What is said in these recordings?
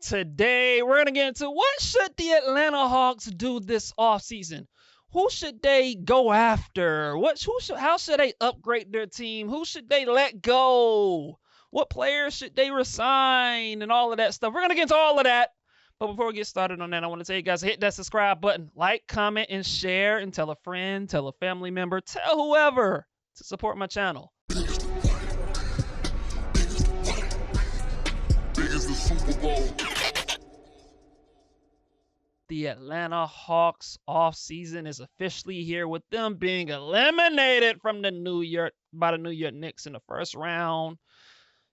Today, we're going to get into what should the Atlanta Hawks do this offseason? Who should they go after? How should they upgrade their team? Who should they let go? What players should they resign and all of that stuff? We're going to get into all of that. But before we get started on that, I want to tell you guys, hit that subscribe button, like, comment, and share, and tell a friend, tell a family member, tell whoever to support my channel. The Atlanta Hawks offseason is officially here, with them being eliminated from the New York Knicks in the first round.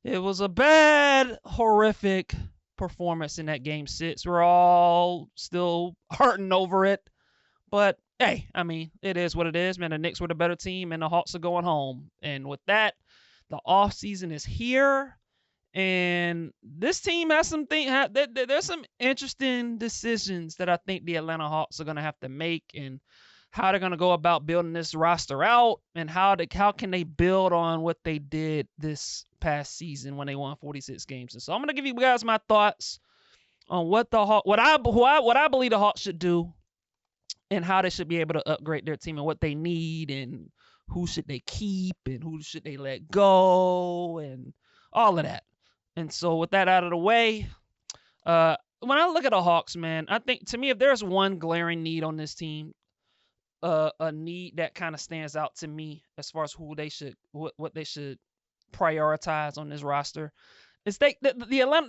It was a bad, horrific performance in that game 6. We're all still hurting over it. But hey, I mean, it is what it is, man. The Knicks were the better team and the Hawks are going home. And with that, the offseason is here. And this team has there's some interesting decisions that I think the Atlanta Hawks are going to have to make, and how they're going to go about building this roster out, and how can they build on what they did this past season when they won 46 games. And so I'm going to give you guys my thoughts on what I believe the Hawks should do, and how they should be able to upgrade their team, and what they need, and who should they keep, and who should they let go, and all of that. And so with that out of the way, when I look at the Hawks, man, I think, to me, if there's one glaring need on this team, a need that kind of stands out to me as far as what they should prioritize on this roster, is the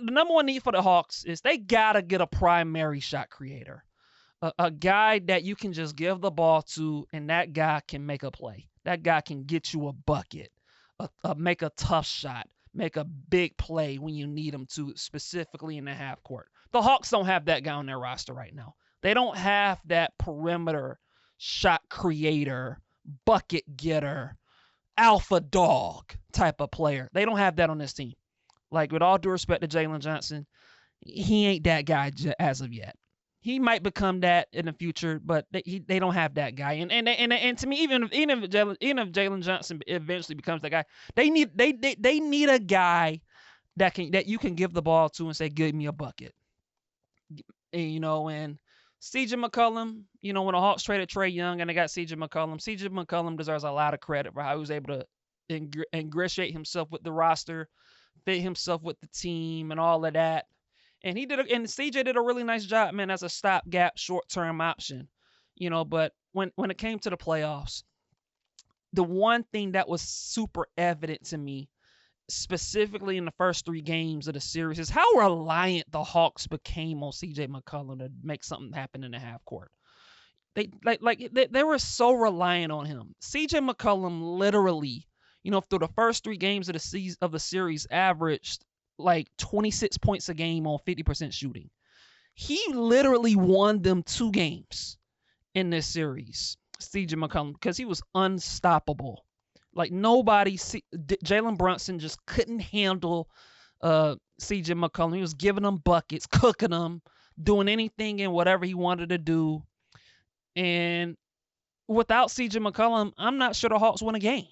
number one need for the Hawks is they gotta get a primary shot creator, a guy that you can just give the ball to, and that guy can make a play. That guy can get you a bucket, make a tough shot, make a big play when you need them to, specifically in the half court. The Hawks don't have that guy on their roster right now. They don't have that perimeter shot creator, bucket getter, alpha dog type of player. They don't have that on this team. Like, with all due respect to Jalen Johnson, he ain't that guy as of yet. He might become that in the future, but they don't have that guy. And to me, even if Jalen Johnson eventually becomes that guy, they need a guy that you can give the ball to and say, "Give me a bucket." And CJ McCollum, when the Hawks traded Trae Young and they got CJ McCollum deserves a lot of credit for how he was able to ingratiate himself with the roster, fit himself with the team, and all of that. And CJ did a really nice job, man, as a stopgap, short-term option. But when it came to the playoffs, the one thing that was super evident to me, specifically in the first 3 games of the series, is how reliant the Hawks became on CJ McCollum to make something happen in the half court. They were so reliant on him. CJ McCollum literally, through the first 3 games of the series, averaged like 26 points a game on 50% shooting. He literally won them 2 games in this series, CJ McCollum, because he was unstoppable. Like, Jalen Brunson just couldn't handle CJ McCollum. He was giving them buckets, cooking them, doing anything and whatever he wanted to do. And without CJ McCollum, I'm not sure the Hawks win a game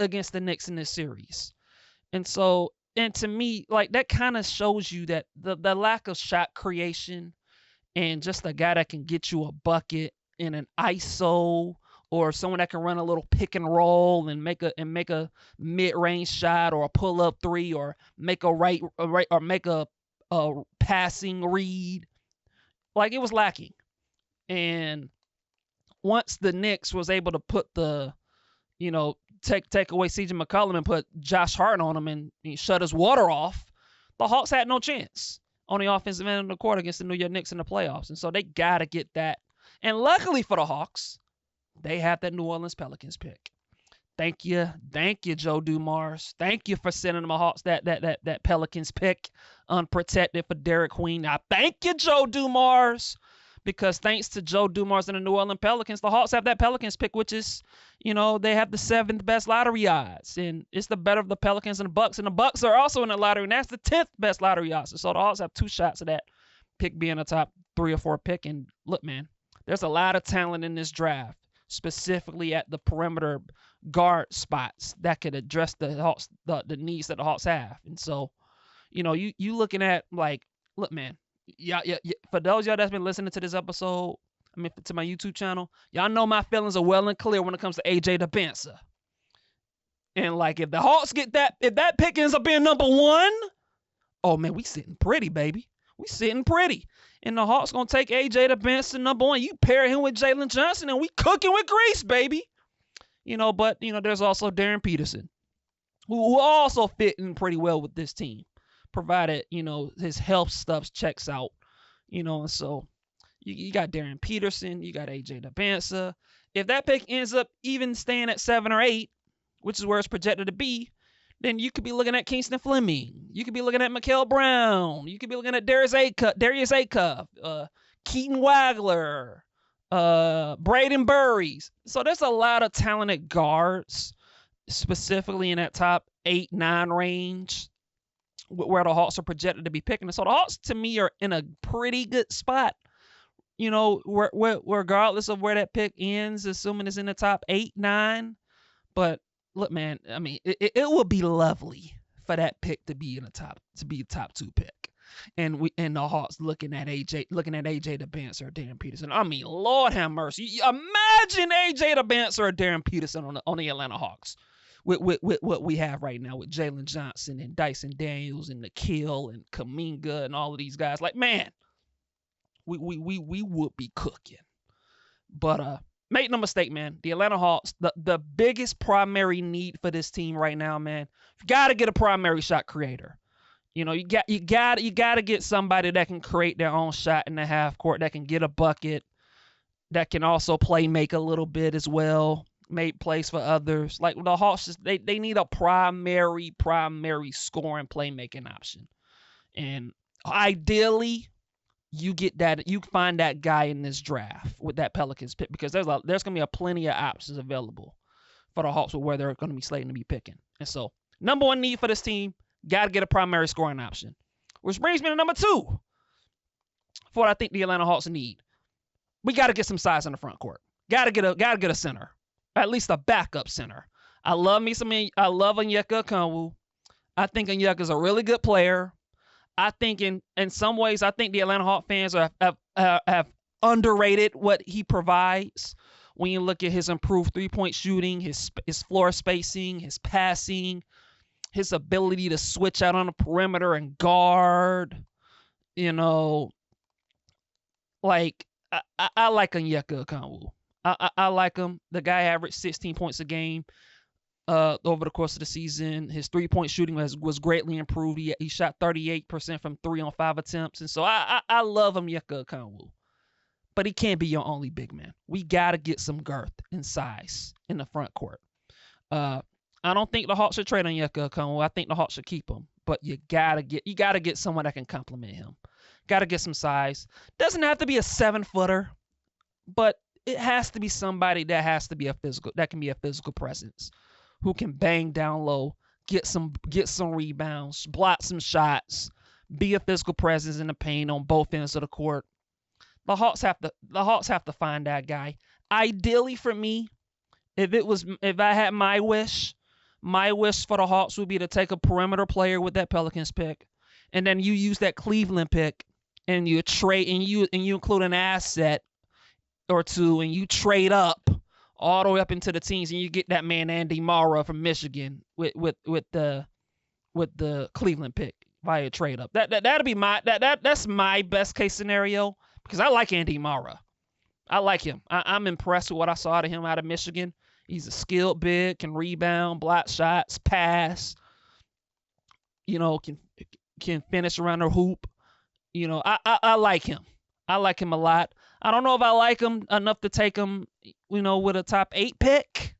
against the Knicks in this series. And to me, like, that kind of shows you that the lack of shot creation, and just a guy that can get you a bucket in an ISO, or someone that can run a little pick and roll and make a mid-range shot, or a pull-up 3, or make a passing read. Like, it was lacking. And once the Knicks was able to put take away CJ McCollum and put Josh Hart on him and shut his water off, the Hawks had no chance on the offensive end of the court against the New York Knicks in the playoffs. And so they got to get that. And luckily for the Hawks, they have that New Orleans Pelicans pick. Thank you, Joe Dumars. Thank you for sending the Hawks that Pelicans pick unprotected for Derek Quin. Now, thank you, Joe Dumars. Because thanks to Joe Dumars and the New Orleans Pelicans, the Hawks have that Pelicans pick, which is, they have the 7th best lottery odds. And it's the better of the Pelicans and the Bucks. And the Bucks are also in the lottery, and that's the 10th best lottery odds. So the Hawks have 2 shots of that pick being a top 3 or 4 pick. And look, man, there's a lot of talent in this draft, specifically at the perimeter guard spots, that could address the Hawks, the needs that the Hawks have. And so, you looking at, like, look, man. Yeah. For those of y'all that's been listening to this episode, to my YouTube channel, y'all know my feelings are well and clear when it comes to AJ DeBanza. And like, if the Hawks get that, if that pick ends up being number 1, oh man, we sitting pretty, baby. We sitting pretty. And the Hawks gonna take AJ DeBanza number 1. You pair him with Jalen Johnson, and we cooking with grease, baby. But there's also Darren Peterson, who also fitting pretty well with this team, provided his health stuff checks out. And so you got Darren Peterson, you got AJ DeBanza. If that pick ends up even staying at 7 or 8, which is where it's projected to be, then you could be looking at Kingston Fleming. You could be looking at Mikael Brown. You could be looking at Darius Acuff, Keaton Wagler, Braden Burries. So there's a lot of talented guards, specifically in that top 8-9 range, where the Hawks are projected to be picking. So the Hawks, to me, are in a pretty good spot. Regardless of where that pick ends, assuming it's in the top 8-9. But look, man, I mean, it would be lovely for that pick to be a top 2 pick, and the Hawks looking at AJ DeBanza or Darren Peterson. I mean, Lord have mercy. Imagine AJ DeBanza or Darren Peterson on the Atlanta Hawks with what we have right now with Jalen Johnson and Dyson Daniels and Nikhil and Kuminga and all of these guys. Like, man, we would be cooking. But make no mistake, man, the Atlanta Hawks, the biggest primary need for this team right now, man, you got to get a primary shot creator. You got to get somebody that can create their own shot in the half court, that can get a bucket, that can also make a little bit as well, make plays for others. Like the Hawks, they need a primary scoring playmaking option. And ideally, you find that guy in this draft with that Pelicans pick, because there's going to be plenty of options available for the Hawks with where they're going to be slating to be picking. And so, number 1 need for this team, got to get a primary scoring option. Which brings me to number 2 for what I think the Atlanta Hawks need. We got to get some size in the front court. Got to get a center, at least a backup center. I love Onyeka Okongwu. I think Onyeka's a really good player. I think in some ways, I think the Atlanta Hawks fans have underrated what he provides. When you look at his improved 3-point shooting, his floor spacing, his passing, his ability to switch out on the perimeter and guard, like I like Onyeka Okongwu. I like him. The guy averaged 16 points a game over the course of the season. His 3-point shooting was greatly improved. He shot 38% from 3 on 5 attempts. And so I love Onyeka Okongwu. But he can't be your only big man. We got to get some girth and size in the front court. I don't think the Hawks should trade Onyeka Okongwu. I think the Hawks should keep him. But you gotta get someone that can complement him. Gotta get some size. Doesn't have to be a 7-footer, but it has to be somebody that can be a physical presence, who can bang down low, get some rebounds, block some shots, be a physical presence in the paint on both ends of the court. The Hawks have to find that guy. Ideally for me, if I had my wish for the Hawks would be to take a perimeter player with that Pelicans pick, and then you use that Cleveland pick and you trade and you include an asset or two and you trade up all the way up into the teens and you get that man Andy Mara from Michigan with the Cleveland pick via trade up. That'll be that's my best case scenario, because I like Andy Mara. I like him. I'm impressed with what I saw out of him out of Michigan. He's a skilled big, can rebound, block shots, pass. Can finish around the hoop. I like him. I like him a lot. I don't know if I like him enough to take him, with a top 8 pick,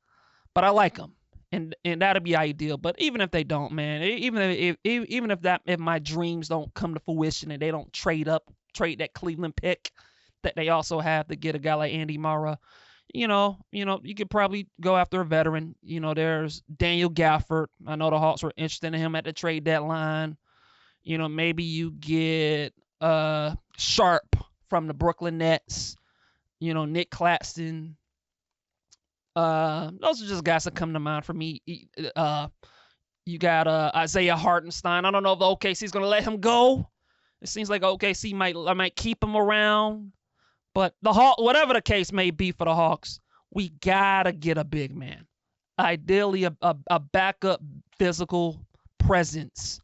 but I like him, and that'll be ideal. But even if they don't, man, even if my dreams don't come to fruition and they don't trade that Cleveland pick that they also have to get a guy like Andy Mara, you could probably go after a veteran. There's Daniel Gafford. I know the Hawks were interested in him at the trade deadline. Maybe you get Sharp from the Brooklyn Nets. Nick Claxton. Those are just guys that come to mind for me. You got Isaiah Hartenstein. I don't know if the OKC's going to let him go. It seems like OKC might keep him around, but the Hawks, whatever the case may be for the Hawks, we gotta get a big man. Ideally, a backup physical presence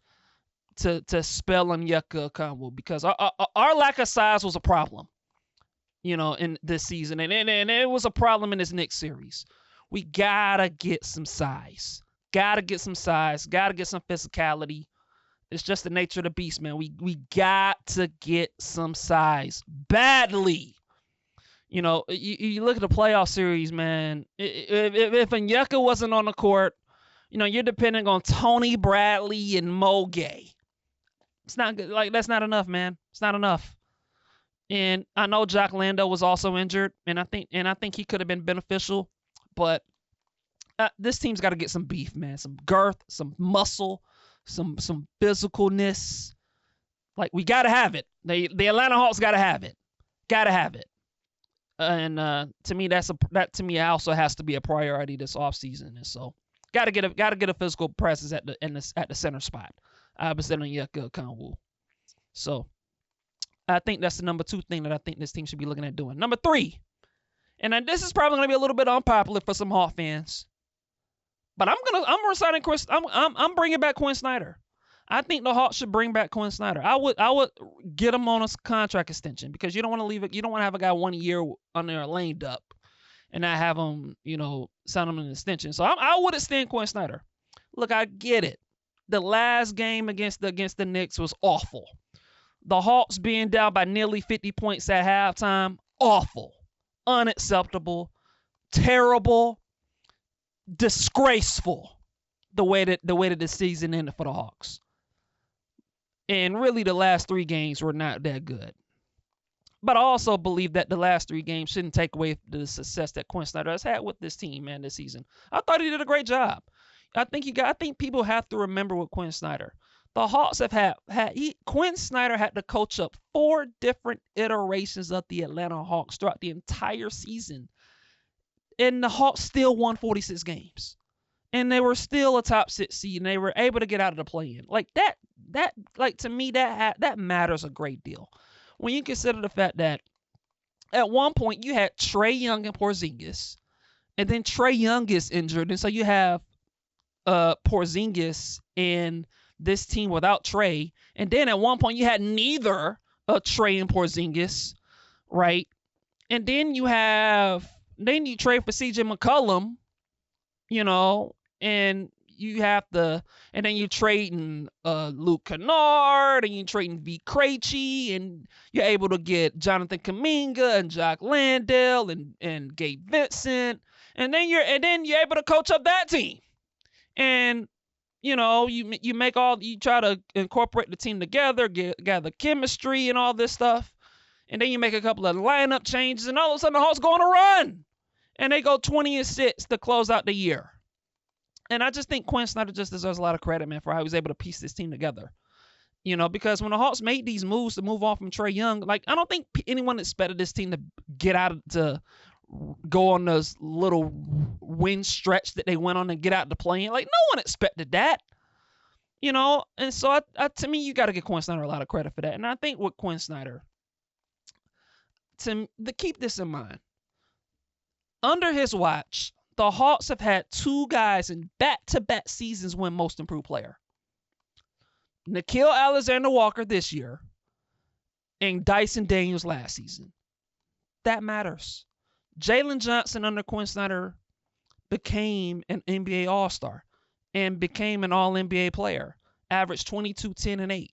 to spell Onyeka Okongwu, because our lack of size was a problem, in this season, and it was a problem in this Knicks series. We gotta get some size. Gotta get some physicality. It's just the nature of the beast, man. We got to get some size badly. You look at the playoff series, man. If Onyeka wasn't on the court, you're depending on Tony Bradley and Mo Gay. It's not good. Like, that's not enough, man. It's not enough. And I know Jock Lando was also injured, and I think he could have been beneficial, but this team's got to get some beef, man. Some girth, some muscle, some physicalness. Like, we got to have it. The Atlanta Hawks got to have it. Got to have it. And to me, that also has to be a priority this offseason. And so, gotta get a physical presence at the center spot, opposite Onyeka Okongwu. So, I think that's the number 2 thing that I think this team should be looking at doing. Number 3, and this is probably gonna be a little bit unpopular for some Hawk fans, but I'm resigning Chris. I'm bringing back Quin Snyder. I think the Hawks should bring back Quin Snyder. I would get him on a contract extension, because you don't want to leave it. You don't want to have a guy 1 year on there lamed up and not have him, sign him an extension. So I would extend Quin Snyder. Look, I get it. The last game against the Knicks was awful. The Hawks being down by nearly 50 points at halftime, awful, unacceptable, terrible, disgraceful. The way that the season ended for the Hawks. And really, the last 3 games were not that good. But I also believe that the last 3 games shouldn't take away the success that Quin Snyder has had with this team, man, this season. I thought he did a great job. I think people have to remember with Quin Snyder. The Hawks have Quin Snyder had to coach up 4 different iterations of the Atlanta Hawks throughout the entire season. And the Hawks still won 46 games. And they were still a top 6 seed, and they were able to get out of the play-in. Like, to me, that matters a great deal. When you consider the fact that at one point you had Trae Young and Porzingis, and then Trae Young is injured, and so you have Porzingis in this team without Trae, and then at one point you had neither Trae and Porzingis, right? And then you trade for CJ McCollum, and then you trading Luke Kennard, and you trading V. Krejci, and you're able to get Jonathan Kuminga and Jock Landale and Gabe Vincent, and then you're able to coach up that team, and you try to incorporate the team together, gather chemistry and all this stuff, and then you make a couple of lineup changes, and all of a sudden the Hawks go on a run, and they go 20-6 to close out the year. And I just think Quin Snyder just deserves a lot of credit, man, for how he was able to piece this team together. Because when the Hawks made these moves to move on from Trae Young, like, I don't think anyone expected this team to go on this little win stretch that they went on and get out the play-in. Like, no one expected that. And so to me, you got to give Quin Snyder a lot of credit for that. And I think with Quin Snyder, to keep this in mind, under his watch, the Hawks have had 2 guys in back-to-back seasons win Most Improved Player. Nickeil Alexander-Walker this year and Dyson Daniels last season. That matters. Jalen Johnson under Quin Snyder became an NBA All-Star and became an All-NBA player. Averaged 22, 10, and 8.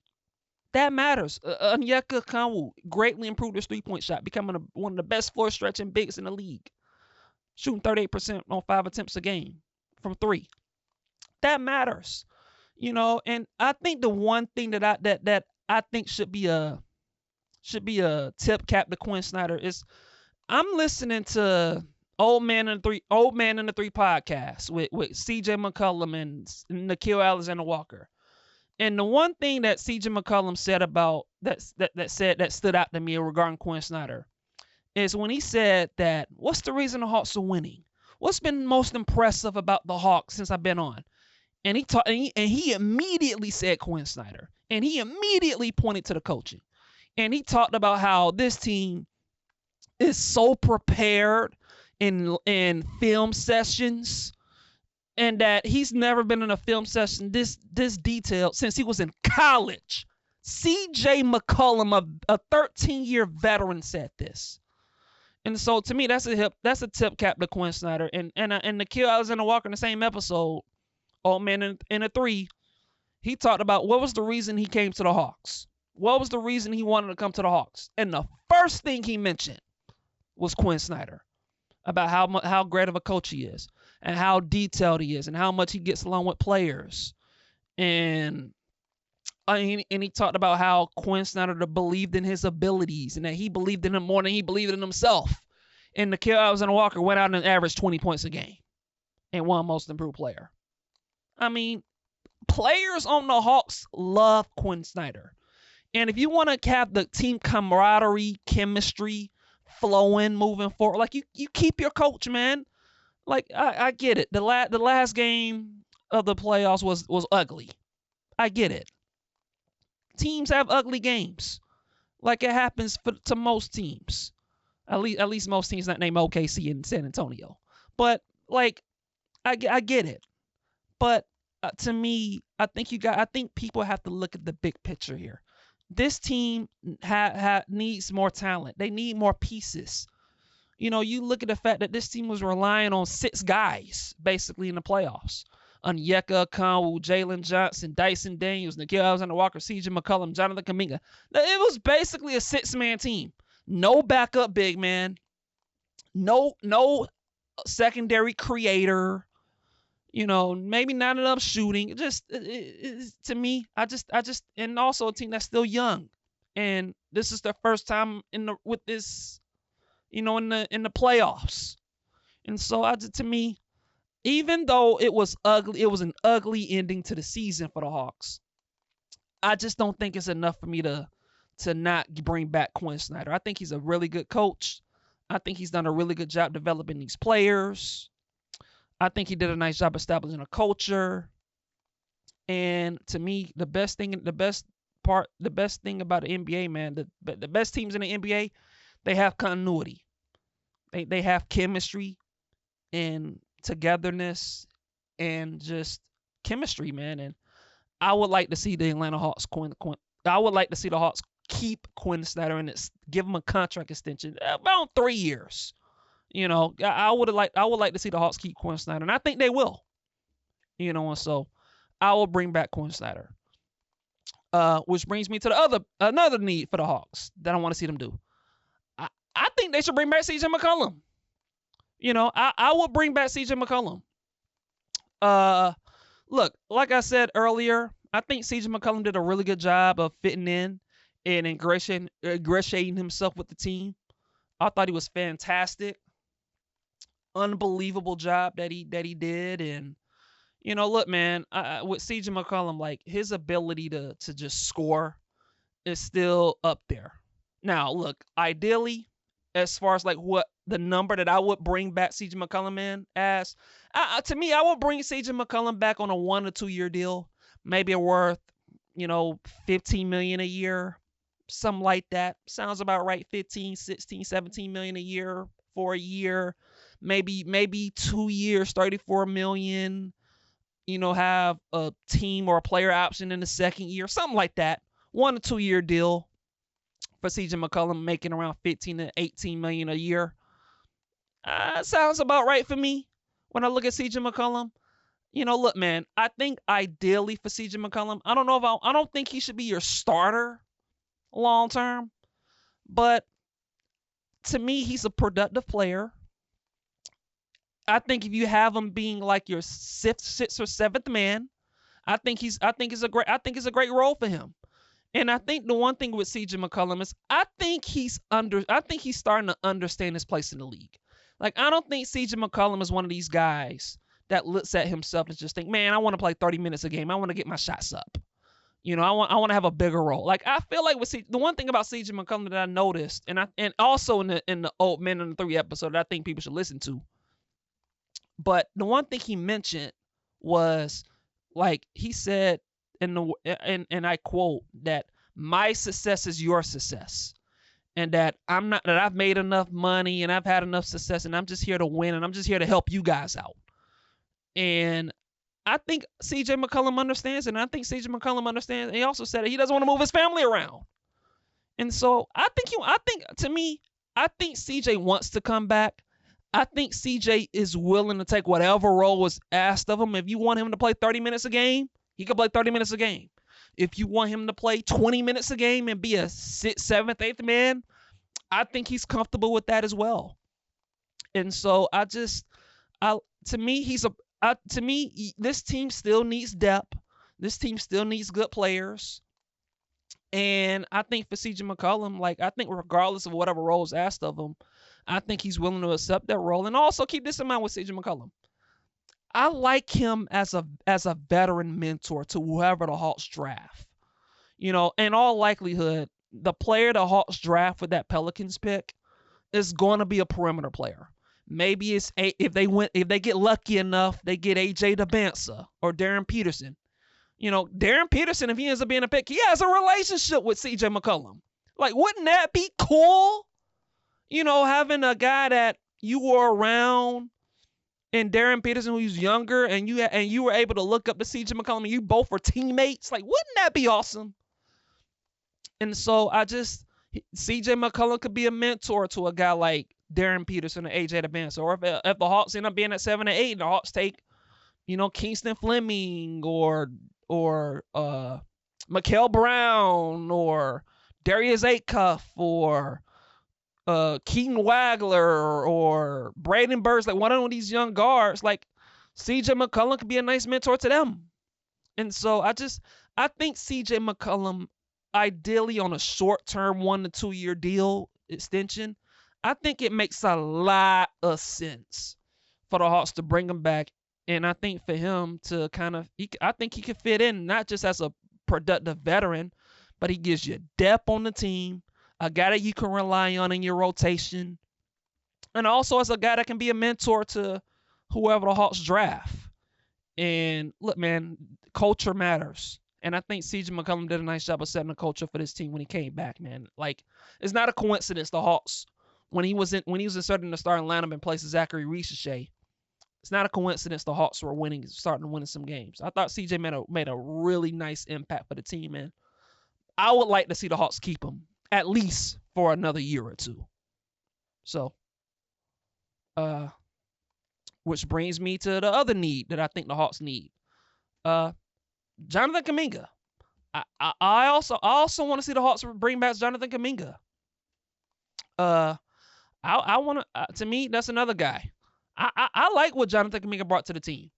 That matters. Onyeka Okongwu greatly improved his 3-point shot, becoming one of the best floor-stretching bigs in the league. Shooting 38% on 5 attempts a game from 3. That matters, And I think the one thing that I think should be a tip cap to Quin Snyder is, I'm listening to Old Man in the Three podcast with CJ McCollum and Nickeil Alexander-Walker, and the one thing that CJ McCollum said about that stood out to me regarding Quin Snyder is when he said that, what's the reason the Hawks are winning? What's been most impressive about the Hawks since I've been on? And he immediately said Quin Snyder. And he immediately pointed to the coaching. And he talked about how this team is so prepared in film sessions, and that he's never been in a film session this detailed since he was in college. CJ McCollum, a 13-year veteran, said this. And so to me, that's a tip cap to Quin Snyder. And Nickeil Alexander-Walker in the same episode, Old Man in a 3, he talked about what was the reason he came to the Hawks. What was the reason he wanted to come to the Hawks? And the first thing he mentioned was Quin Snyder, about how great of a coach he is, and how detailed he is, and how much he gets along with players. And he talked about how Quin Snyder believed in his abilities, and that he believed in him more than he believed in himself. And Nickeil Alexander-Walker went out and averaged 20 points a game and won Most Improved Player. I mean, players on the Hawks love Quin Snyder. And if you want to have the team camaraderie, chemistry flowing, moving forward, like you keep your coach, man. Like I get it. The last game of the playoffs was ugly. I get it. Teams have ugly games, like it happens to most teams. At least most teams not named OKC and San Antonio. But like I get it. But to me, I think people have to look at the big picture here. This team needs more talent. They need more pieces. You know, you look at the fact that this team was relying on 6 guys basically in the playoffs. Onyeka Okongwu, Jalen Johnson, Dyson Daniels, Nickeil Alexander-Walker, CJ McCollum, Jonathan Kuminga. It was basically a 6-man team. No backup big man. No secondary creator. You know, maybe not enough shooting. To me, I just, and also a team that's still young, and this is their first time with this, you know, in the playoffs, and so to me, even though it was ugly, it was an ugly ending to the season for the Hawks. I just don't think it's enough for me to not bring back Quin Snyder. I think he's a really good coach. I think he's done a really good job developing these players. I think he did a nice job establishing a culture. And to me, the best thing about the NBA, man, the best teams in the NBA, they have continuity. They have chemistry and togetherness and just chemistry, man. And I would like to see the Atlanta Hawks I would like to see the Hawks keep Quin Snyder and give him a contract extension about 3 years. You know, I would like to see the Hawks keep Quin Snyder, and I think they will. You know, and so I will bring back Quin Snyder. Which brings me to another need for the Hawks that I want to see them do. I think they should bring back CJ McCollum. You know, I will bring back CJ McCollum. Look, like I said earlier, I think CJ McCollum did a really good job of fitting in and ingratiating himself with the team. I thought he was fantastic. Unbelievable job that he did. And you know, look, man, with CJ McCollum, like his ability to just score is still up there. Now, look, ideally, as far as like what the number that I would bring back CJ McCollum in as, to me, I would bring CJ McCollum back on a 1 or 2 year deal, maybe worth, you know, $15 million a year, something like that. Sounds about right. 15, 16, 17 million a year for a year. Maybe 2 years, 34 million. You know, have a team or a player option in the second year, something like that. 1 or 2 year deal for CJ McCollum, making around 15 to 18 million a year. Sounds about right for me when I look at CJ McCollum. You know, look, man, I think ideally for CJ McCollum, I don't think he should be your starter long term, but to me, he's a productive player. I think if you have him being like your sixth or seventh man, I think it's a great role for him. And I think the one thing with CJ McCollum is I think he's starting to understand his place in the league. Like, I don't think CJ McCollum is one of these guys that looks at himself and just think, man, I want to play 30 minutes a game. I want to get my shots up. You know, I want to have a bigger role. Like, I feel like the one thing about CJ McCollum that I noticed, and also in the Old Men in the 3 episode that I think people should listen to. But the one thing he mentioned was, like, he said, and I quote that my success is your success, and that I've made enough money and I've had enough success and I'm just here to win and I'm just here to help you guys out. And I think CJ McCollum understands, and I think CJ McCollum understands. And he also said that he doesn't want to move his family around. And so I think CJ wants to come back. I think CJ is willing to take whatever role was asked of him. If you want him to play 30 minutes a game, he can play 30 minutes a game. If you want him to play 20 minutes a game and be a 6th, 7th, 8th man, I think he's comfortable with that as well. And so to me, this team still needs depth. This team still needs good players. And I think for CJ McCollum, I think regardless of whatever role is asked of him, I think he's willing to accept that role. And also keep this in mind with CJ McCollum. I like him as a veteran mentor to whoever the Hawks draft. In all likelihood, the player the Hawks draft with that Pelicans pick is going to be a perimeter player. Maybe it's if they get lucky enough, they get AJ DeBansa or Darren Peterson. Darren Peterson, if he ends up being a pick, he has a relationship with CJ McCollum. Wouldn't that be cool? Having a guy that you were around and Darren Peterson, who's younger, and you were able to look up to CJ McCollum, and you both were teammates. Wouldn't that be awesome? And so CJ McCollum could be a mentor to a guy like Darren Peterson or AJ DeBansa. Or if the Hawks end up being at 7 and 8, and the Hawks take, Kingston Fleming or Mikael Brown or Darius Acuff or Keaton Wagler or Braden Burns, one of these young guards, CJ McCollum could be a nice mentor to them. And so I think CJ McCollum, ideally on a short-term 1 to 2 year deal extension, I think it makes a lot of sense for the Hawks to bring him back. And I think for him to I think he could fit in, not just as a productive veteran, but he gives you depth on the team, a guy that you can rely on in your rotation, and also as a guy that can be a mentor to whoever the Hawks draft. And look, man, culture matters. And I think CJ McCollum did a nice job of setting the culture for this team when he came back, man. It's not a coincidence the Hawks, when he was inserted in the starting lineup in place of Zachary Richelet, it's not a coincidence the Hawks were starting to win some games. I thought CJ made a really nice impact for the team, man. I would like to see the Hawks keep him at least for another year or two. So, which brings me to the other need that I think the Hawks need. Jonathan Kuminga. I also want to see the Hawks bring back Jonathan Kuminga. I want to. To me, that's another guy. I like what Jonathan Kuminga brought to the team.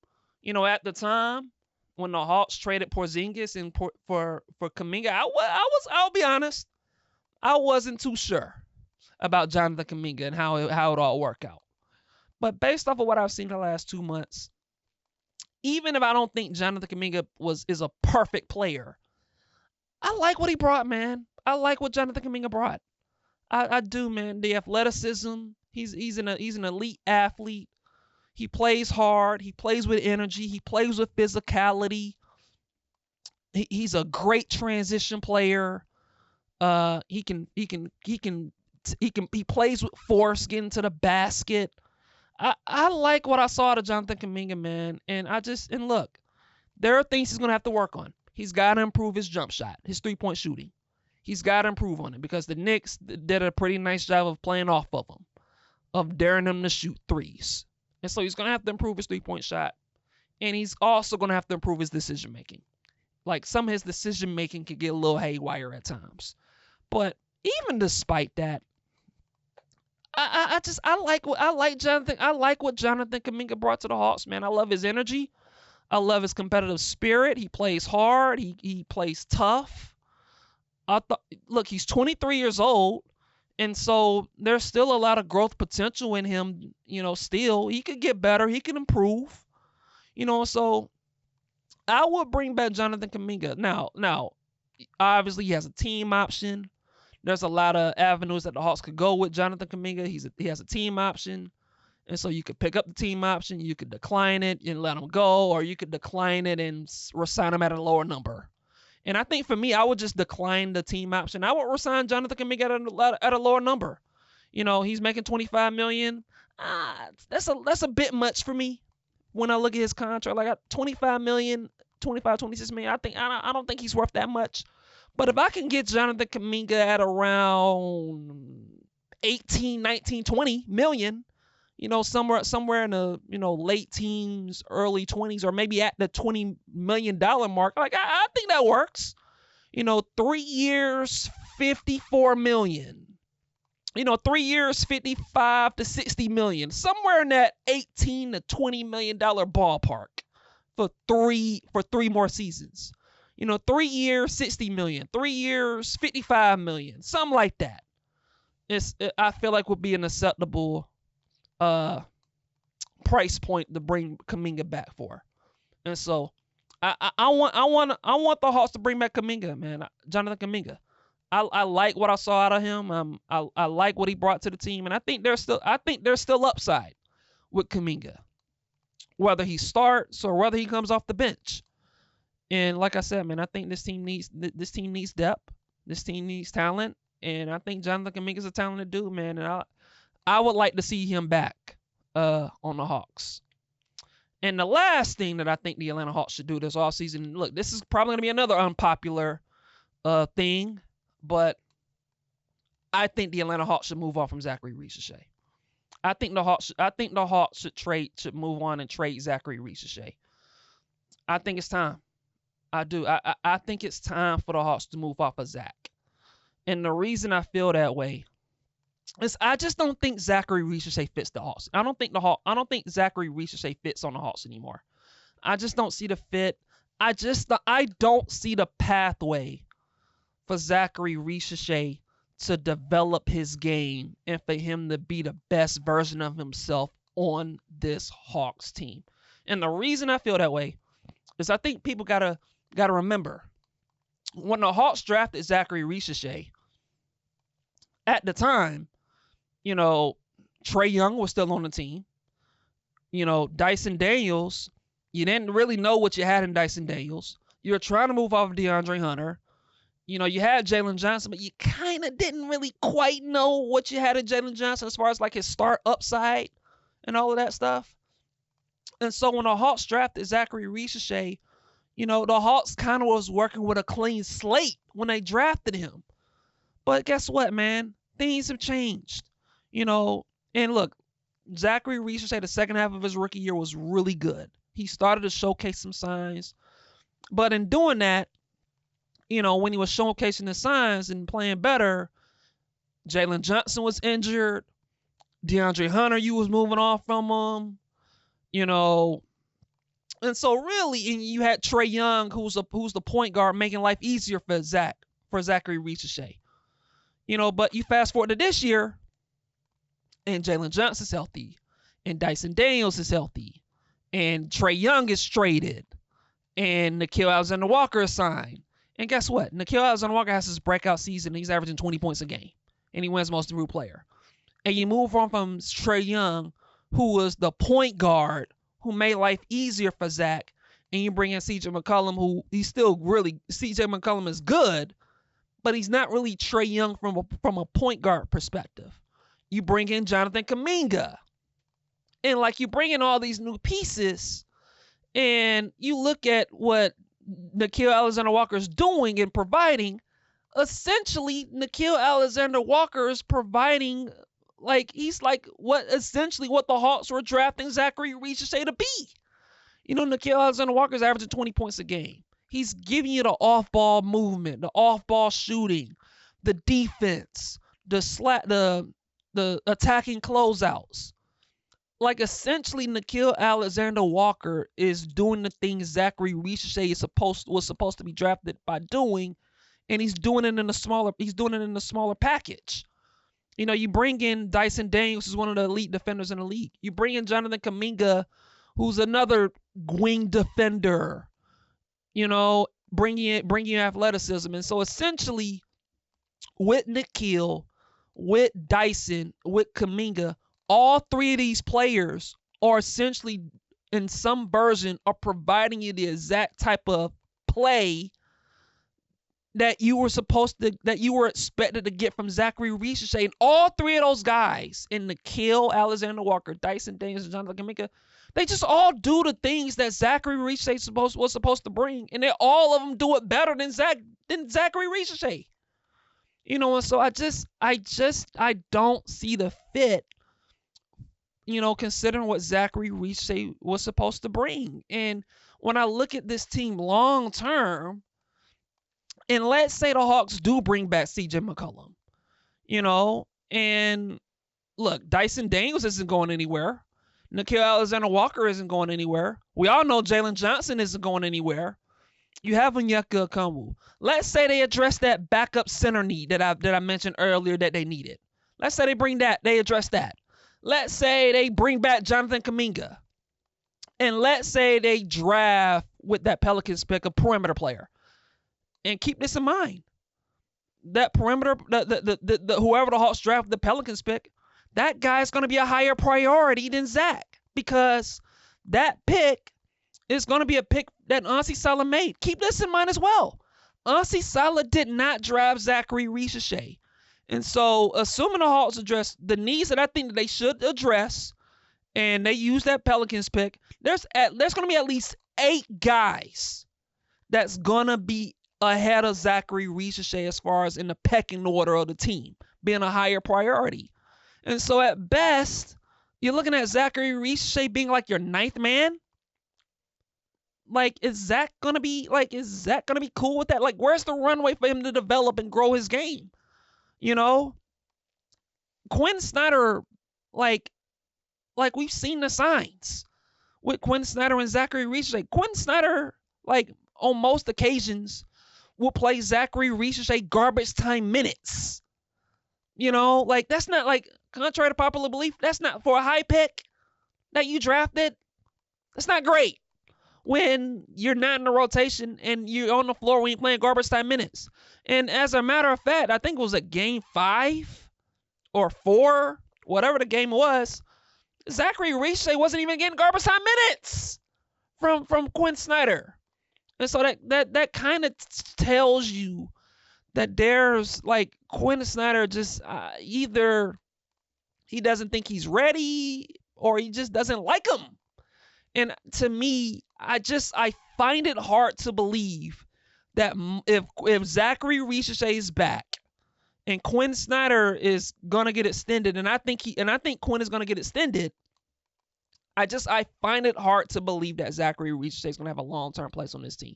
At the time when the Hawks traded Porzingis and for Kuminga, I'll be honest, I wasn't too sure about Jonathan Kuminga and how it all worked out. But based off of what I've seen the last 2 months, even if I don't think Jonathan Kuminga is a perfect player, I like what he brought, man. I like what Jonathan Kuminga brought. I do, man. The athleticism. He's an elite athlete. He plays hard. He plays with energy. He plays with physicality. He's a great transition player. He plays with force, getting to the basket. I like what I saw out of Jonathan Kuminga, man. And look, there are things he's gonna have to work on. He's got to improve his jump shot, his 3-point shooting. He's got to improve on it because the Knicks did a pretty nice job of playing off of him, of daring him to shoot threes. And so he's going to have to improve his 3-point shot. And he's also going to have to improve his decision-making. Some of his decision-making can get a little haywire at times. But even despite that, I like what Jonathan Kuminga brought to the Hawks, man. I love his energy. I love his competitive spirit. He plays hard. He plays tough. Look, he's 23 years old, and so there's still a lot of growth potential in him. Still he could get better. He can improve. So I would bring back Jonathan Kuminga. Now, obviously he has a team option. There's a lot of avenues that the Hawks could go with Jonathan Kuminga. He has a team option. And so you could pick up the team option, you could decline it and let him go, or you could decline it and resign him at a lower number. And I think for me, I would just decline the team option. I would resign Jonathan Kuminga at a lower number. He's making $25 million. That's a bit much for me when I look at his contract. Like $25 million, 25, 26 million. I don't think he's worth that much. But if I can get Jonathan Kuminga at around 18, 19, 20 million, somewhere in the, late teens, early 20s, or maybe at the $20 million mark, like I think that works. 3 years, $54 million. 3 years, $55 to $60 million, somewhere in that $18 to $20 million ballpark for three more seasons. 3 years, $60 million, 3 years, $55 million, something like that. I feel like would be an acceptable price point to bring Kuminga back for. And so I want the Hawks to bring back Kuminga, man. Jonathan Kuminga. I like what I saw out of him. I like what he brought to the team, and I think there's still upside with Kuminga, whether he starts or whether he comes off the bench. And like I said, man, I think this team needs depth. This team needs talent, and I think Jonathan Kuminga is a talented dude, man. And I would like to see him back on the Hawks. And the last thing that I think the Atlanta Hawks should do this offseason, look, this is probably going to be another unpopular thing, but I think the Atlanta Hawks should move on from Zachary Reggie. I think the Hawks should move on and trade Zachary Reggie. I think it's time. I do. I think it's time for the Hawks to move off of Zach. And the reason I feel that way is I just don't think Zachary Reggie fits the Hawks. I don't think Zachary Reggie fits on the Hawks anymore. I just don't see the fit. I don't see the pathway for Zachary Reggie to develop his game and for him to be the best version of himself on this Hawks team. And the reason I feel that way is I think people gotta remember when the Hawks drafted Zachary Reggie, at the time, Trae Young was still on the team. Dyson Daniels, you didn't really know what you had in Dyson Daniels. You were trying to move off of DeAndre Hunter. You had Jalen Johnson, but you kind of didn't really quite know what you had in Jalen Johnson as far as like his start upside and all of that stuff. And so when the Hawks drafted Zachary Reggie, the Hawks kind of was working with a clean slate when they drafted him. But guess what, man? Things have changed. And look, Zachary Reggie, the second half of his rookie year was really good. He started to showcase some signs. But in doing that, when he was showcasing the signs and playing better, Jalen Johnson was injured. DeAndre Hunter, you was moving off from him. And so really, and you had Trae Young, who's the point guard, making life easier for Zachary Reggie. But you fast forward to this year, and Jalen Johnson's healthy, and Dyson Daniels is healthy, and Trae Young is traded, and Nickeil Alexander-Walker is signed. And guess what? Nickeil Alexander-Walker has his breakout season. He's averaging 20 points a game, and he wins most improved player. And you move on from Trae Young, who was the point guard who made life easier for Zach, and you bring in CJ McCollum, who CJ McCollum is good, but he's not really Trae Young from a point guard perspective. You bring in Jonathan Kuminga, and you bring in all these new pieces, and you look at what Nickeil Alexander-Walker is doing and providing. Essentially, Nickeil Alexander-Walker is providing what the Hawks were drafting Zachary Reggie to be. Nickeil Alexander-Walker is averaging 20 points a game. He's giving you the off-ball movement, the off-ball shooting, the defense, the attacking closeouts. Essentially, Nickeil Alexander-Walker is doing the things Zachary Reggie was supposed to be drafted by doing, and he's doing it in a smaller package. You bring in Dyson Daniels, who's one of the elite defenders in the league. You bring in Jonathan Kuminga, who's another wing defender. Bringing in athleticism. And so essentially, with Nickeil, with Dyson, with Kuminga, all three of these players are essentially, in some version, are providing you the exact type of play that you were expected to get from Zachary Richer. And all three of those guys in Nickeil, Alexander Walker, Dyson Daniels, and Jonathan Kuminga, they just all do the things that Zachary Richer was supposed to bring, and all of them do it better than Zachary Richer. You know, and so I don't see the fit, you know, considering what Zachary Richer was supposed to bring. And when I look at this team long term, and let's say the Hawks do bring back CJ McCollum, you know, and look, Dyson Daniels isn't going anywhere. Nickeil Alexander Walker isn't going anywhere. We all know Jalen Johnson isn't going anywhere. You have Onyeka Okongwu. Let's say they address that backup center need that I mentioned earlier that they needed. Let's say they address that. Let's say they bring back Jonathan Kuminga. And let's say they draft with that Pelicans pick a perimeter player. And keep this in mind. That perimeter, the whoever the Hawks draft the Pelicans pick, that guy's going to be a higher priority than Zach, because that pick is going to be a pick that Onsi Saleh made. Keep this in mind as well. Onsi Saleh did not draft Zachary Richer. And so, assuming the Hawks address the needs that I think that they should address, and they use that Pelicans pick, there's going to be at least 8 guys that's going to be ahead of Zachary Richer as far as in the pecking order of the team, being a higher priority. And so at best, you're looking at Zachary Richer being like your 9th man. Like, is Zach gonna be cool with that? Like, where's the runway for him to develop and grow his game? You know? Quin Snyder, like we've seen the signs with Quin Snyder and Zachary Richer. Quin Snyder, like, on most occasions, will play Zachary Richer garbage time minutes. You know, like, that's not, like, contrary to popular belief, that's not for a high pick that you drafted. That's not great when you're not in the rotation and you're on the floor when you're playing garbage time minutes. And as a matter of fact, I think it was at game 5 or 4, whatever the game was, Zachary Richer wasn't even getting garbage time minutes from Quin Snyder. And so that kind of tells you that there's, like, Quin Snyder just either he doesn't think he's ready or he just doesn't like him. And to me, I find it hard to believe that if Zachary Richer is back and Quin Snyder is gonna get extended, and I think Quin is gonna get extended, I find it hard to believe that Zachary Richer is gonna have a long-term place on this team.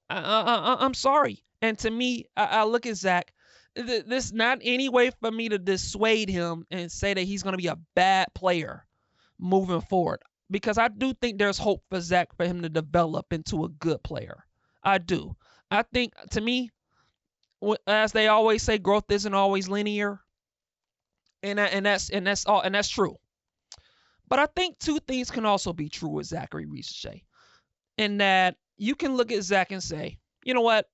I'm sorry. And to me, I look at Zach. This not any way for me to dissuade him and say that he's going to be a bad player moving forward, because I do think there's hope for Zach for him to develop into a good player. I do. I think, to me, as they always say, growth isn't always linear, and that's true. But I think 2 things can also be true with Zachary Richer, in that you can look at Zach and say, you know what?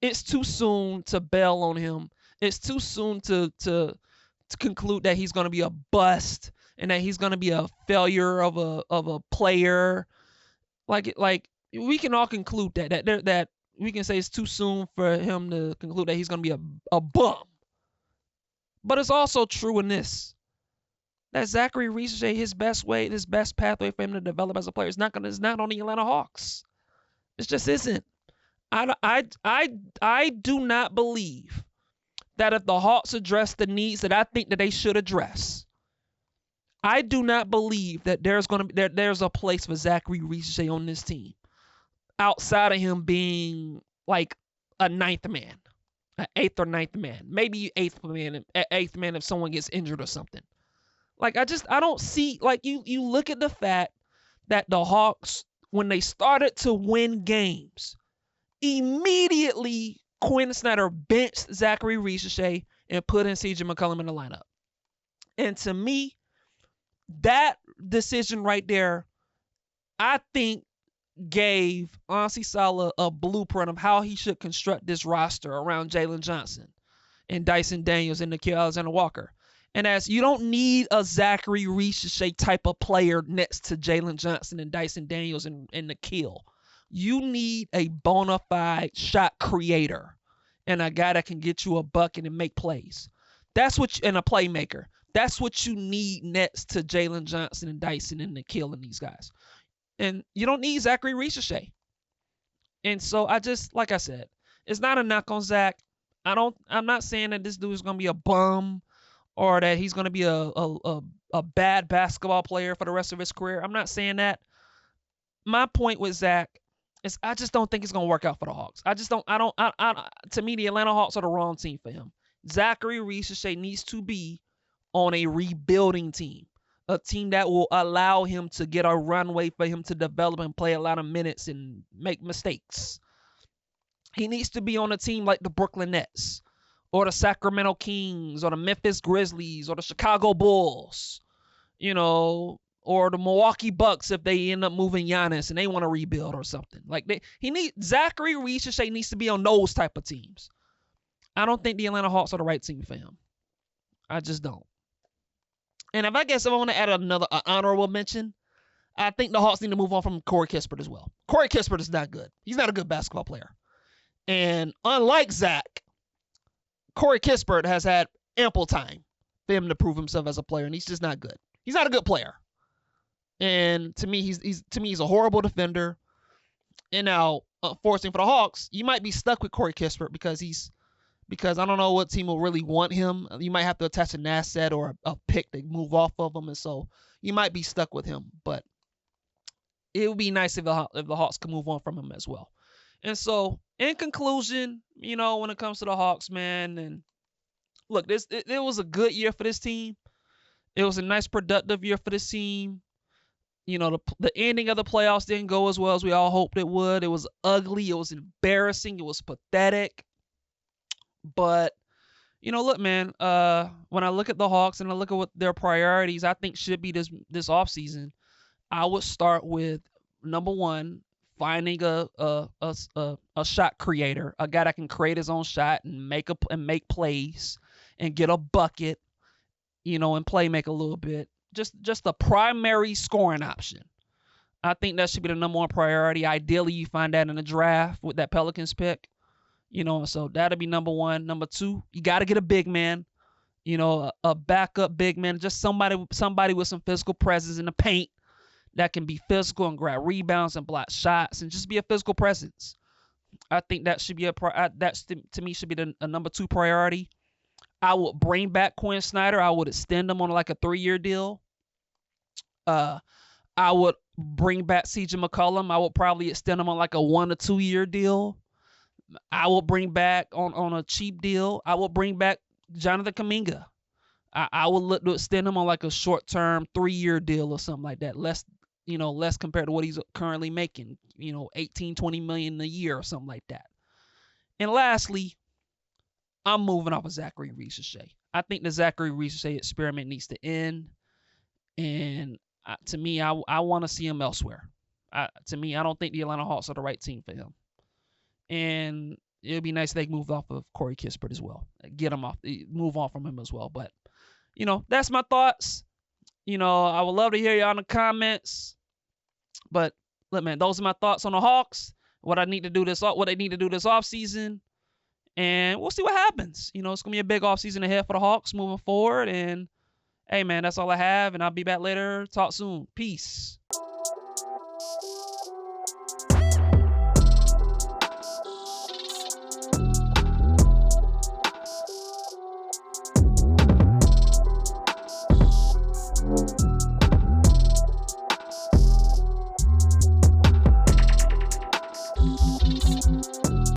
It's too soon to bail on him. It's too soon to conclude that he's going to be a bust and that he's going to be a failure of a player. Like we can all conclude that we can say it's too soon for him to conclude that he's going to be a bum. But it's also true in this, that Zachary Richer, his best pathway for him to develop as a player is not on the Atlanta Hawks. It just isn't. I do not believe that if the Hawks address the needs that I think that they should address, I do not believe that there's a place for Zachary Richer on this team outside of him being like a 9th man, an 8th or 9th man, maybe 8th man if someone gets injured or something. Like, I don't see, like, you look at the fact that the Hawks, when they started to win games, immediately Quin Snyder benched Zachary Richer and put in CJ McCollum in the lineup. And to me, that decision right there, I think, gave Onsi Saleh a blueprint of how he should construct this roster around Jalen Johnson and Dyson Daniels and Nickeil Alexander Walker. And as you don't need a Zachary Richer type of player next to Jalen Johnson and Dyson Daniels and Nickeil. You need a bona fide shot creator and a guy that can get you a bucket and make plays. And a playmaker. That's what you need next to Jalen Johnson and Dyson and Nikhil and these guys. And you don't need Zachary Ricochet. And so like I said, it's not a knock on Zach. I'm not saying that this dude is gonna be a bum or that he's gonna be a bad basketball player for the rest of his career. I'm not saying that. My point with Zach is I just don't think it's gonna work out for the Hawks. To me, the Atlanta Hawks are the wrong team for him. Zachary Ricochet needs to be on a rebuilding team, a team that will allow him to get a runway for him to develop and play a lot of minutes and make mistakes. He needs to be on a team like the Brooklyn Nets or the Sacramento Kings or the Memphis Grizzlies or the Chicago Bulls, or the Milwaukee Bucks if they end up moving Giannis and they want to rebuild or something. Zachary Ricochet needs to be on those type of teams. I don't think the Atlanta Hawks are the right team for him. I just don't. And if I want to add another honorable mention, I think the Hawks need to move on from Corey Kispert as well. Corey Kispert is not good. He's not a good basketball player. And unlike Zach, Corey Kispert has had ample time for him to prove himself as a player, and he's just not good. He's not a good player. And to me, he's a horrible defender. And now, unfortunately for the Hawks, you might be stuck with Corey Kispert because I don't know what team will really want him. You might have to attach an asset or a pick to move off of him, and so you might be stuck with him. But it would be nice if the Hawks could move on from him as well. And so, in conclusion, when it comes to the Hawks, man, and look, it was a good year for this team. It was a nice, productive year for this team. The ending of the playoffs didn't go as well as we all hoped it would. It was ugly. It was embarrassing. It was pathetic. But, look, man, when I look at the Hawks and I look at what their priorities I think should be this offseason, I would start with, number one, finding a shot creator, a guy that can create his own shot and make plays and get a bucket, and play make a little bit. Just a primary scoring option. I think that should be the number one priority. Ideally, you find that in the draft with that Pelicans pick. So that'll be number one. Number two, you got to get a big man, a backup big man, just somebody with some physical presence in the paint that can be physical and grab rebounds and block shots and just be a physical presence. I think that should be to me should be a number two priority. I would bring back Quin Snyder. I would extend him on like a 3-year deal. I would bring back CJ McCollum. I would probably extend him on like a 1 or 2 year deal. I will bring back on a cheap deal. I will bring back Jonathan Kuminga. I will look to extend him on like a short-term 3-year deal or something like that. Less compared to what he's currently making, 18, 20 million a year or something like that. And lastly, I'm moving off of Zachary Ricochet. I think the Zachary Ricochet experiment needs to end. And to me, I want to see him elsewhere. To me, I don't think the Atlanta Hawks are the right team for him. And it would be nice if they move off of Corey Kispert as well. Move on from him as well. But, that's my thoughts. I would love to hear y'all in the comments. But, look, man, those are my thoughts on the Hawks. What they need to do this offseason. And we'll see what happens. It's going to be a big offseason ahead for the Hawks moving forward. And, hey, man, that's all I have. And I'll be back later. Talk soon. Peace.